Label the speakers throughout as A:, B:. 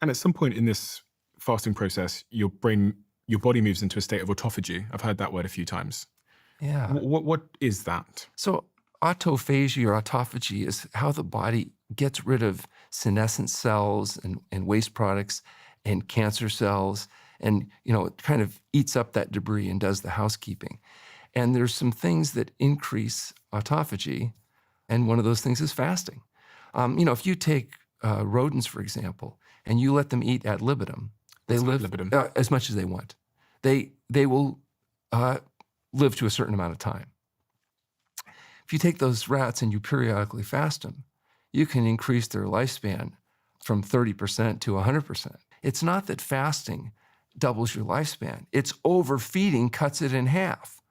A: And at some point in this fasting process, your body moves into a state of autophagy. I've heard that word a few times.
B: Yeah.
A: What is that?
B: So autophagy or autophagy is how the body gets rid of senescent cells and waste products and cancer cells, and it kind of eats up that debris and does the housekeeping. And there's some things that increase autophagy, and one of those things is fasting. If you take rodents, for example, and you let them eat ad libitum, they
A: What's ad
B: live
A: libitum?
B: as much as they want. They will live to a certain amount of time. If you take those rats and you periodically fast them, you can increase their lifespan from 30% to 100%. It's not that fasting doubles your lifespan. It's overfeeding cuts it in half.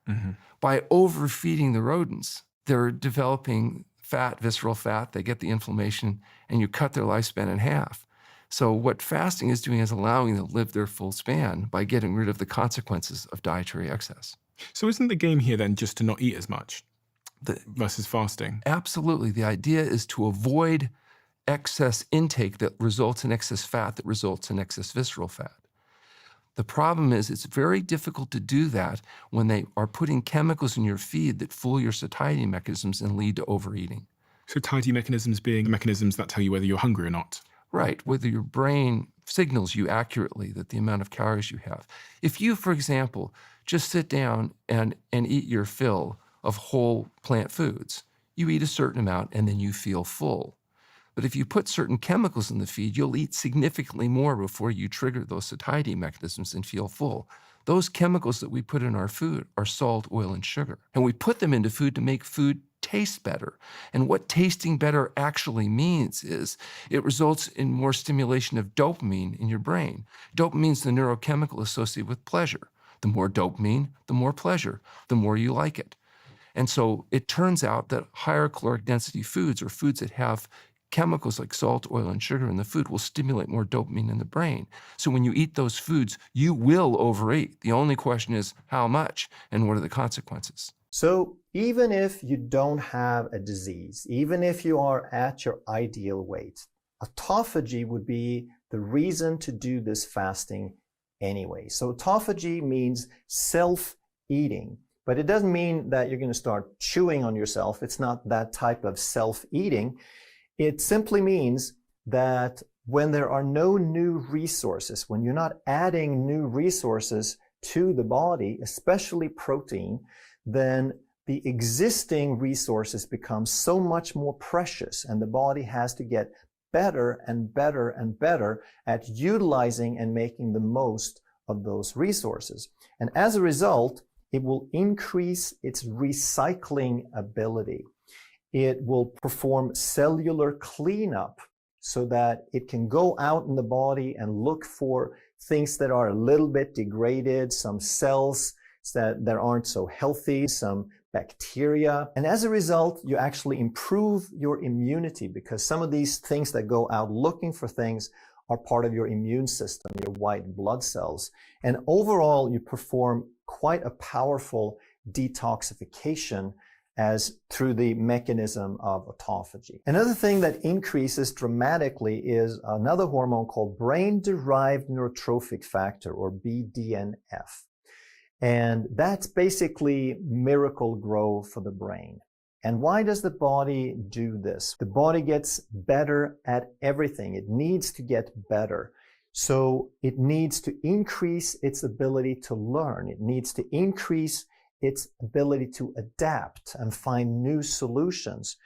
A: Hmm.
B: By overfeeding the rodents, they're developing fat, visceral fat, they get the inflammation, and you cut their lifespan in half. So what fasting is doing is allowing them to live their full span by getting rid of the consequences of dietary excess.
A: So isn't the game here then just to not eat as much
B: The,
A: versus fasting?
B: absolutely. The idea is to avoid excess intake that results in excess fat, that results in excess visceral fat. The problem is it's very difficult to do that when they are putting chemicals in your feed that fool your satiety mechanisms and lead to overeating.
A: Satiety mechanisms being mechanisms that tell you whether you're hungry or not.
B: Right, whether your brain signals you accurately that the amount of calories you have. If you, for example, just sit down and eat your fill of whole plant foods, you eat a certain amount and then you feel full. But if you put certain chemicals in the feed, you'll eat significantly more before you trigger those satiety mechanisms and feel full. Those chemicals that we put in our food are salt, oil, and sugar. And we put them into food to make food taste better. And what tasting better actually means is it results in more stimulation of dopamine in your brain. Dopamine is the neurochemical associated with pleasure. The more dopamine, the more pleasure, the more you like it. And so it turns out that higher caloric density foods, or foods that have chemicals like salt, oil, and sugar in the food, will stimulate more dopamine in the brain. So when you eat those foods, you will overeat. The only question is how much and what are the consequences.
C: So even if you don't have a disease, even if you are at your ideal weight, autophagy would be the reason to do this fasting anyway. So autophagy means self-eating, but it doesn't mean that you're going to start chewing on yourself. It's not that type of self-eating. It simply means that when there are no new resources, when you're not adding new resources to the body, especially protein, then the existing resources become so much more precious, and the body has to get better and better and better at utilizing and making the most of those resources. And as a result, it will increase its recycling ability. It will perform cellular cleanup so that it can go out in the body and look for things that are a little bit degraded, some cells that aren't so healthy, some bacteria. And as a result, you actually improve your immunity, because some of these things that go out looking for things are part of your immune system, your white blood cells. And overall, you perform quite a powerful detoxification as through the mechanism of autophagy. Another thing that increases dramatically is another hormone called brain-derived neurotrophic factor, or BDNF. And that's basically miracle grow for the brain. And why does the body do this? The body gets better at everything. It needs to get better. So it needs to increase its ability to learn. It needs to increase its ability to adapt and find new solutions.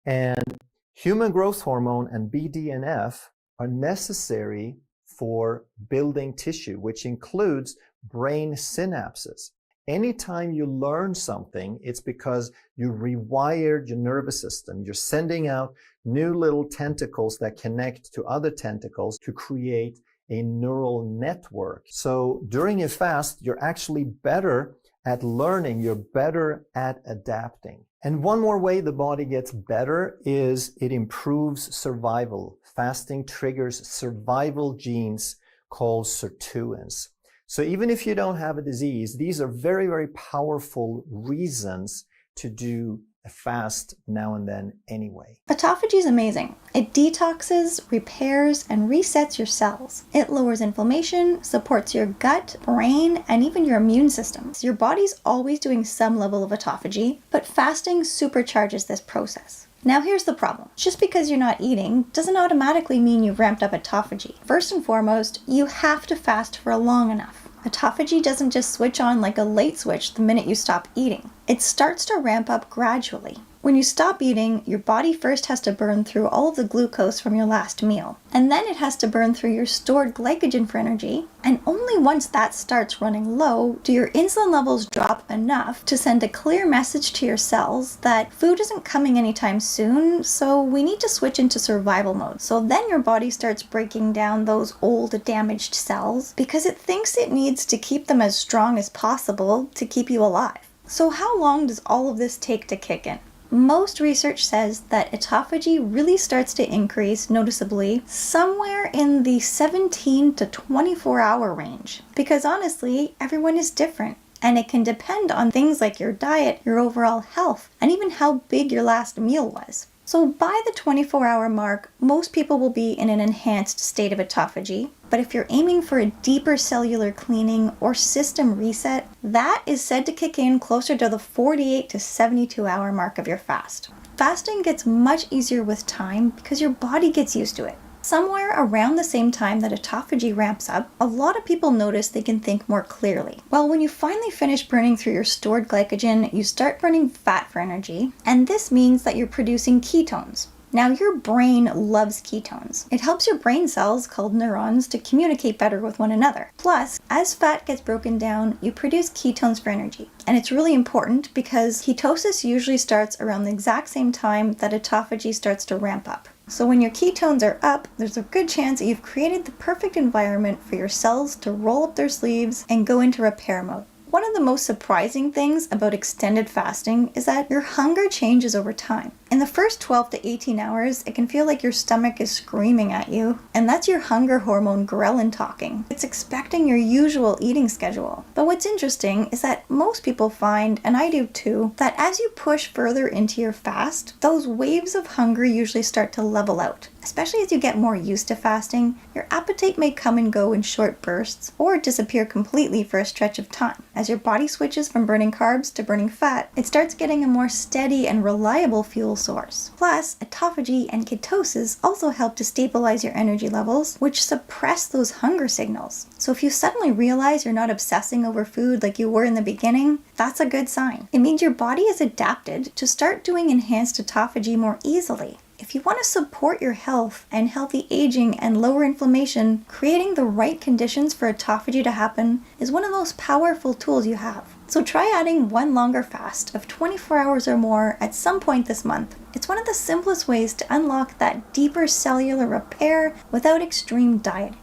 C: And human growth hormone and BDNF are necessary for building tissue, which includes brain synapses. Anytime you learn something, it's because you rewired your nervous system. You're sending out new little tentacles that connect to other tentacles to create a neural network. So during a fast, you're actually better at learning, you're better at adapting. And one more way the body gets better is it improves survival. Fasting triggers survival genes called sirtuins. So even if you don't have a disease, these are very, very powerful reasons to do a fast now and then anyway.
D: Autophagy is amazing. It detoxes, repairs, and resets your cells. It lowers inflammation, supports your gut, brain, and even your immune system. So your body's always doing some level of autophagy, but fasting supercharges this process. Now here's the problem. Just because you're not eating doesn't automatically mean you've ramped up autophagy. First and foremost, you have to fast for long enough. Autophagy doesn't just switch on like a light switch the minute you stop eating. It starts to ramp up gradually. When you stop eating, your body first has to burn through all of the glucose from your last meal, and then it has to burn through your stored glycogen for energy, and only once that starts running low do your insulin levels drop enough to send a clear message to your cells that food isn't coming anytime soon, so we need to switch into survival mode. So then your body starts breaking down those old damaged cells because it thinks it needs to keep them as strong as possible to keep you alive. So how long does all of this take to kick in? Most research says that autophagy really starts to increase noticeably somewhere in the 17 to 24 hour range. Because honestly, everyone is different. And it can depend on things like your diet, your overall health, and even how big your last meal was. So by the 24-hour mark, most people will be in an enhanced state of autophagy. But if you're aiming for a deeper cellular cleaning or system reset, that is said to kick in closer to the 48 to 72-hour mark of your fast. Fasting gets much easier with time because your body gets used to it. Somewhere around the same time that autophagy ramps up, a lot of people notice they can think more clearly. Well, when you finally finish burning through your stored glycogen, you start burning fat for energy, and this means that you're producing ketones. Now, your brain loves ketones. It helps your brain cells, called neurons, to communicate better with one another. Plus, as fat gets broken down, you produce ketones for energy. And it's really important because ketosis usually starts around the exact same time that autophagy starts to ramp up. So when your ketones are up, there's a good chance that you've created the perfect environment for your cells to roll up their sleeves and go into repair mode. One of the most surprising things about extended fasting is that your hunger changes over time. In the first 12 to 18 hours, it can feel like your stomach is screaming at you, and that's your hunger hormone ghrelin talking. It's expecting your usual eating schedule. But what's interesting is that most people find, and I do too, that as you push further into your fast, those waves of hunger usually start to level out. Especially as you get more used to fasting, your appetite may come and go in short bursts or disappear completely for a stretch of time. As your body switches from burning carbs to burning fat, it starts getting a more steady and reliable fuel source. Plus, autophagy and ketosis also help to stabilize your energy levels, which suppress those hunger signals. So if you suddenly realize you're not obsessing over food like you were in the beginning, that's a good sign. It means your body is adapted to start doing enhanced autophagy more easily. If you want to support your health and healthy aging and lower inflammation, creating the right conditions for autophagy to happen is one of the most powerful tools you have. So try adding one longer fast of 24 hours or more at some point this month. It's one of the simplest ways to unlock that deeper cellular repair without extreme dieting.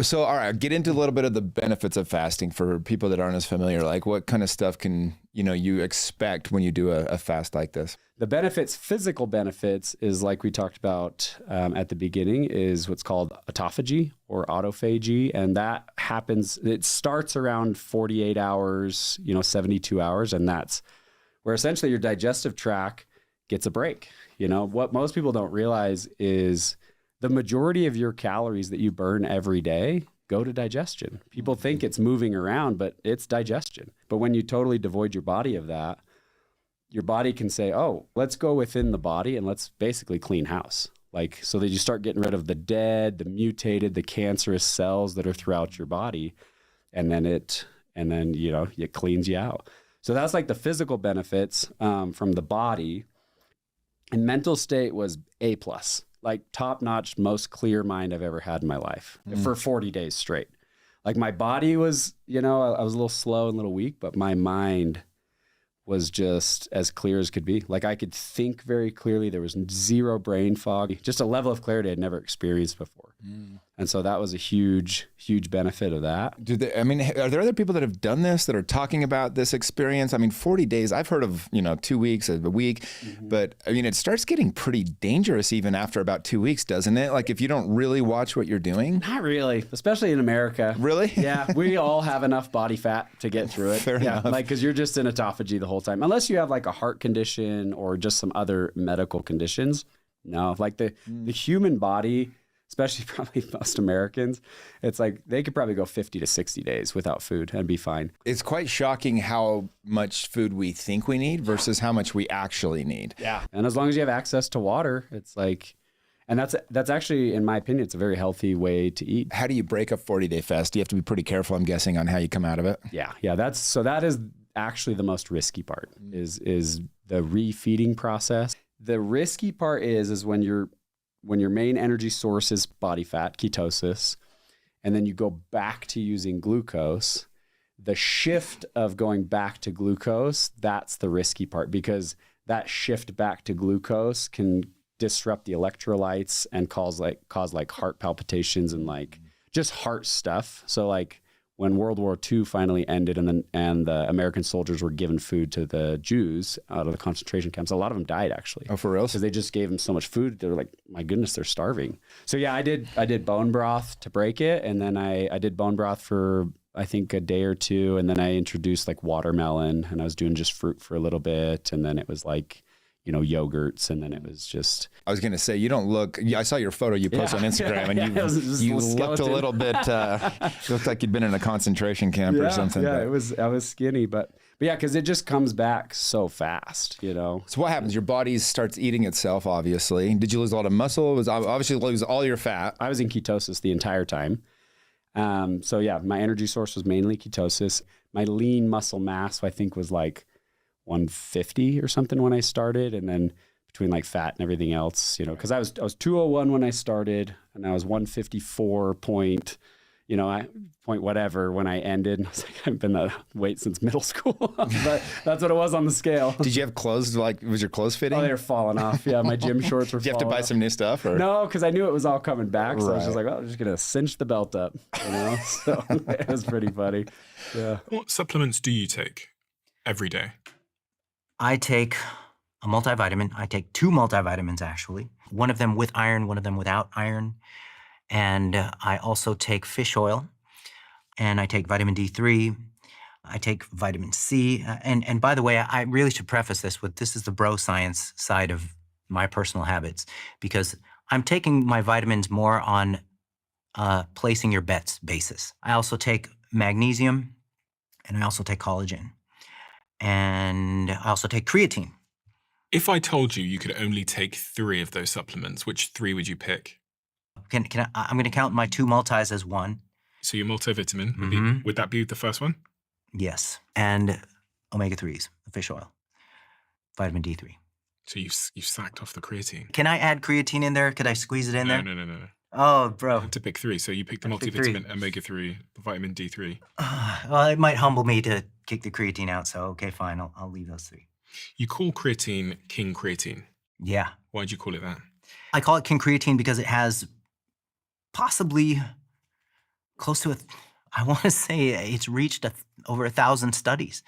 E: So, all right, get into a little bit of the benefits of fasting for people that aren't as familiar. Like, what kind of stuff can you expect when you do a fast like this?
F: The benefits, physical benefits, is like we talked about at the beginning, is what's called autophagy or autophagy. And that happens, it starts around 48 hours, 72 hours. And that's where essentially your digestive tract gets a break. What most people don't realize is the majority of your calories that you burn every day go to digestion. People think it's moving around, but it's digestion. But when you totally devoid your body of that, your body can say, oh, let's go within the body and let's basically clean house. So that you start getting rid of the dead, the mutated, the cancerous cells that are throughout your body. And then it cleans you out. So that's like the physical benefits from the body. And mental state was A+. Like top-notch, most clear mind I've ever had in my life for 40 days straight. Like my body was, I was a little slow and a little weak, but my mind was just as clear as could be. Like I could think very clearly. There was zero brain fog, just a level of clarity I'd never experienced before. And so that was a huge, huge benefit of that.
E: Are there other people that have done this that are talking about this experience? I mean, 40 days, I've heard of, 2 weeks, a week, but I mean, it starts getting pretty dangerous even after about 2 weeks, doesn't it? Like if you don't really watch what you're doing?
F: Not really, especially in America.
E: Really?
F: Yeah, we all have enough body fat to get through it.
E: Fair enough.
F: Like, because you're just in autophagy the whole time. Unless you have like a heart condition or just some other medical conditions. No, like the human body, especially probably most Americans, it's like they could probably go 50 to 60 days without food and be fine.
E: It's quite shocking how much food we think we need versus how much we actually need.
F: Yeah. And as long as you have access to water, it's like, and that's actually, in my opinion, it's a very healthy way to eat.
E: How do you break a 40-day fast? You have to be pretty careful, I'm guessing, on how you come out of it.
F: Yeah. That is actually the most risky part is the refeeding process. The risky part is when your main energy source is body fat, ketosis, and then you go back to using glucose, the shift of going back to glucose, that's the risky part, because that shift back to glucose can disrupt the electrolytes and cause heart palpitations and like just heart stuff. So like when World War II finally ended and the American soldiers were given food to the Jews out of the concentration camps, a lot of them died actually.
E: Oh, for real?
F: Because they just gave them so much food. They were like, my goodness, they're starving. So yeah, I did bone broth to break it. And then I did bone broth for, I think, a day or two. And then I introduced like watermelon, and I was doing just fruit for a little bit. And then it was like, yogurts, and then it was just...
E: I was going to say, you don't look... I saw your photo you posted on Instagram, and you looked a little bit... you looked like you'd been in a concentration camp or something.
F: Yeah, I was skinny, but yeah, because it just comes back so fast,
E: So what happens? Your body starts eating itself, obviously. Did you lose a lot of muscle? Was obviously lose all your fat?
F: I was in ketosis the entire time. So yeah, my energy source was mainly ketosis. My lean muscle mass, I think, was like 150 or something when I started, and then between like fat and everything else, because I was 201 when I started, and I was 154 point whatever when I ended. And I was like, I've been that weight since middle school, but that's what it was on the scale.
E: Did you have clothes? Like, was your clothes fitting?
F: Oh, they were falling off. Yeah, my gym shorts were.
E: Did you have to buy some new stuff? Or?
F: No, because I knew it was all coming back, so I was just like, I'm just gonna cinch the belt up, So it was pretty funny. Yeah.
A: What supplements do you take every day?
G: I take a multivitamin. I take 2 multivitamins, actually. One of them with iron, one of them without iron. And I also take fish oil, and I take vitamin D3. I take vitamin C. And by the way, I really should preface this with, this is the bro science side of my personal habits, because I'm taking my vitamins more on placing your bets basis. I also take magnesium, and I also take collagen. And I also take creatine.
A: If I told you could only take 3 of those supplements, which 3 would you pick?
G: I'm going to count my 2 multis as 1.
A: So your multivitamin, would that be the first one?
G: Yes. And omega-3s, the fish oil, vitamin D3.
A: So you've sacked off the creatine.
G: Can I add creatine in there? Could I squeeze it in there?
A: No.
G: Oh, bro.
A: You have to pick 3. So you picked the multivitamin, omega-3, vitamin D3.
G: Well, it might humble me to kick the creatine out, so okay, fine. I'll leave those 3.
A: You call creatine king creatine.
G: Yeah.
A: Why'd you call it that?
G: I call it king creatine because it has possibly close to I want to say it's reached over 1,000 studies.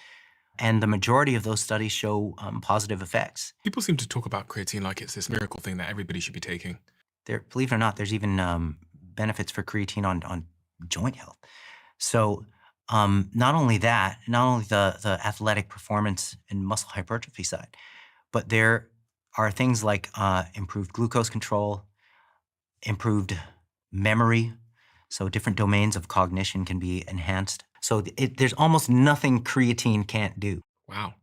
G: And the majority of those studies show positive effects.
A: People seem to talk about creatine like it's this miracle thing that everybody should be taking.
G: Believe it or not, there's even benefits for creatine on joint health. So not only that, not only the athletic performance and muscle hypertrophy side, but there are things like improved glucose control, improved memory. So different domains of cognition can be enhanced. So there's almost nothing creatine can't do.
A: Wow.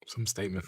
A: Some statement.